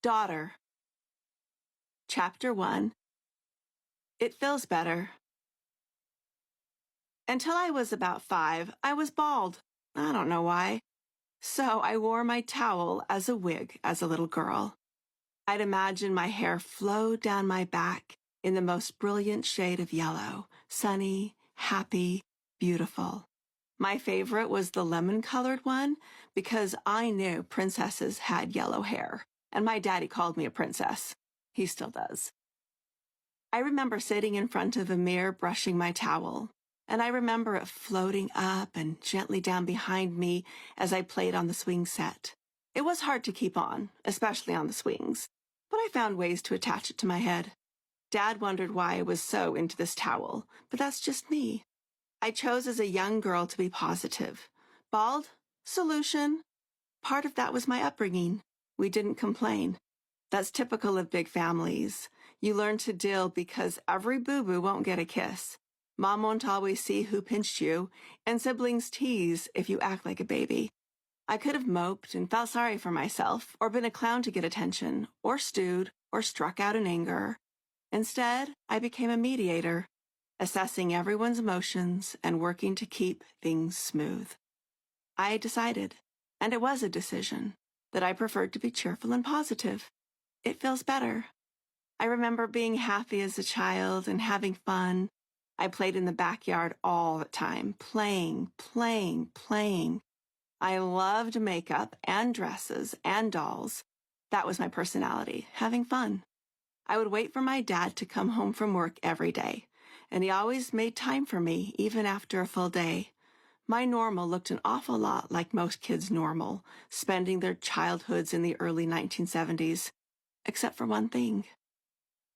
Daughter. Chapter 1. It feels better. Until I was about 5, I was bald. I don't know why. So I wore my towel as a wig as a little girl. I'd imagine my hair flowed down my back in the most brilliant shade of yellow, sunny, happy, beautiful. My favorite was the lemon-colored one because I knew princesses had yellow hair, and my daddy called me a princess. He still does. I remember sitting in front of a mirror brushing my towel, and I remember it floating up and gently down behind me as I played on the swing set. It was hard to keep on, especially on the swings, but I found ways to attach it to my head. Dad wondered why I was so into this towel, but that's just me. I chose as a young girl to be positive. Bald? Solution. Part of that was my upbringing. We didn't complain. That's typical of big families. You learn to deal because every boo-boo won't get a kiss. Mom won't always see who pinched you, and siblings tease if you act like a baby. I could have moped and felt sorry for myself, or been a clown to get attention, or stewed, or struck out in anger. Instead, I became a mediator, assessing everyone's emotions and working to keep things smooth. I decided, and it was a decision, that I preferred to be cheerful and positive. It feels better. I remember being happy as a child and having fun. I played in the backyard all the time, playing. I loved makeup and dresses and dolls. That was my personality, having fun. I would wait for my dad to come home from work every day, and he always made time for me, even after a full day. My normal looked an awful lot like most kids' normal, spending their childhoods in the early 1970s, except for one thing.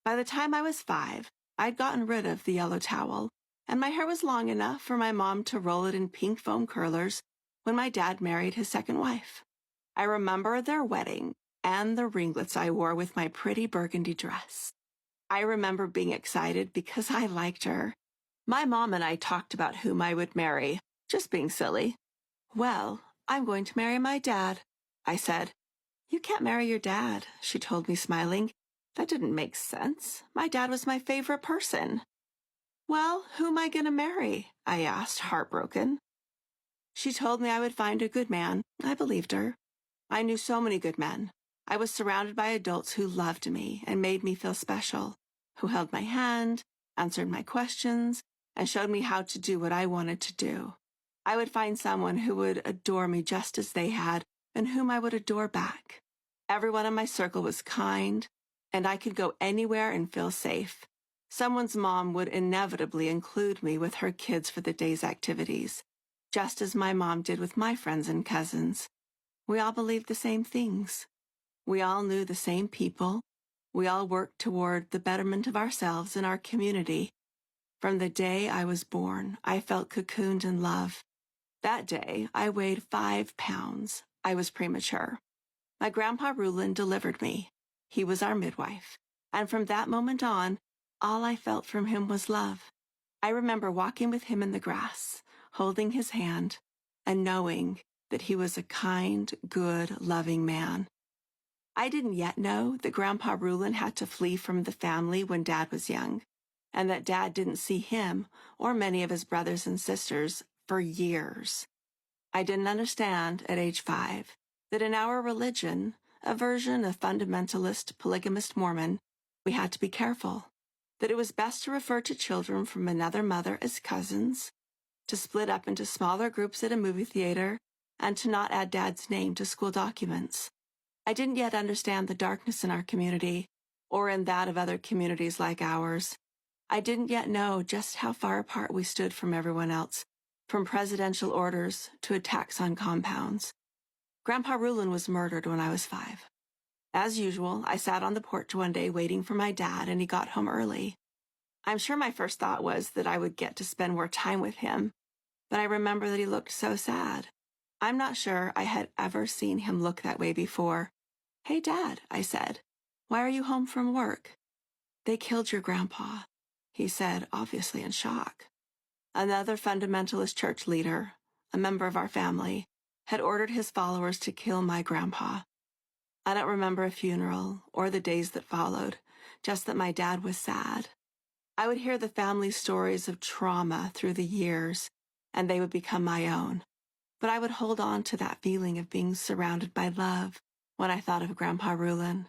By the time I was 5, I'd gotten rid of the yellow towel, and my hair was long enough for my mom to roll it in pink foam curlers when my dad married his second wife. I remember their wedding and the ringlets I wore with my pretty burgundy dress. I remember being excited because I liked her. My mom and I talked about whom I would marry, just being silly. Well, I'm going to marry my dad, I said. You can't marry your dad, she told me, smiling. That didn't make sense. My dad was my favorite person. Well, who am I going to marry? I asked, heartbroken. She told me I would find a good man. I believed her. I knew so many good men. I was surrounded by adults who loved me and made me feel special, who held my hand, answered my questions, and showed me how to do what I wanted to do. I would find someone who would adore me just as they had, and whom I would adore back. Everyone in my circle was kind, and I could go anywhere and feel safe. Someone's mom would inevitably include me with her kids for the day's activities, just as my mom did with my friends and cousins. We all believed the same things. We all knew the same people. We all worked toward the betterment of ourselves and our community. From the day I was born, I felt cocooned in love. That day, I weighed 5 pounds. I was premature. My grandpa Rulin delivered me. He was our midwife. And from that moment on, all I felt from him was love. I remember walking with him in the grass, holding his hand, and knowing that he was a kind, good, loving man. I didn't yet know that Grandpa Rulin had to flee from the family when Dad was young, and that Dad didn't see him or many of his brothers and sisters for years. I didn't understand at age 5 that in our religion, a version of fundamentalist, polygamist Mormon, we had to be careful, that it was best to refer to children from another mother as cousins, to split up into smaller groups at a movie theater, and to not add Dad's name to school documents. I didn't yet understand the darkness in our community, or in that of other communities like ours. I didn't yet know just how far apart we stood from everyone else, from presidential orders to attacks on compounds. Grandpa Rulin was murdered when I was 5. As usual, I sat on the porch one day waiting for my dad, and he got home early. I'm sure my first thought was that I would get to spend more time with him, but I remember that he looked so sad. I'm not sure I had ever seen him look that way before. Hey, Dad, I said. Why are you home from work? They killed your grandpa, he said, obviously in shock. Another fundamentalist church leader, a member of our family, had ordered his followers to kill my grandpa. I don't remember a funeral or the days that followed, just that my dad was sad. I would hear the family stories of trauma through the years, and they would become my own. But I would hold on to that feeling of being surrounded by love when I thought of Grandpa Rulin.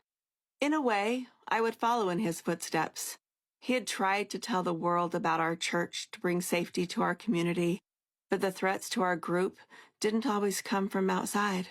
In a way, I would follow in his footsteps. He had tried to tell the world about our church to bring safety to our community, but the threats to our group didn't always come from outside.